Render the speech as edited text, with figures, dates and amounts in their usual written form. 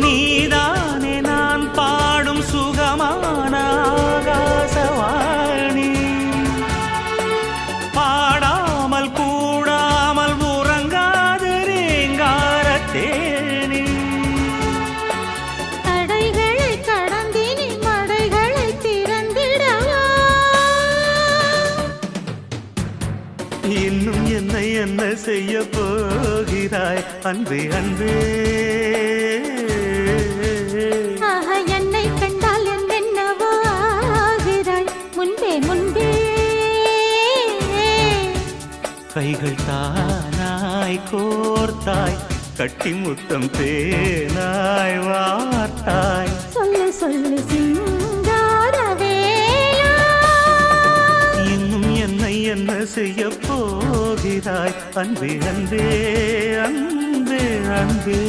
நீதானே நான் பாடும் சுகமான ஆகாசவாணி. பாடாமல் கூடாமல் உறங்காது ரீங்கார தேனி. தடைகளை கடந்தினி மடைகளை திறந்திடவா. இன்னும் என்னை என்ன செய்ய போகிறாய் அன்பே அன்பே. என்னை கண்டால் என்னென்னவோ ஆகிறாய் முன்பே முன்பே. கைகள் தானாய் கோர்த்தாய் கட்டி முத்தம் தேனாய் வார்த்தாய். சொல்லு சொல்லு சிங்காரவேலா. இன்னும் என்னை என்ன செய்ய போகிறாய் அன்பே அன்பே அன்பே அன்பே.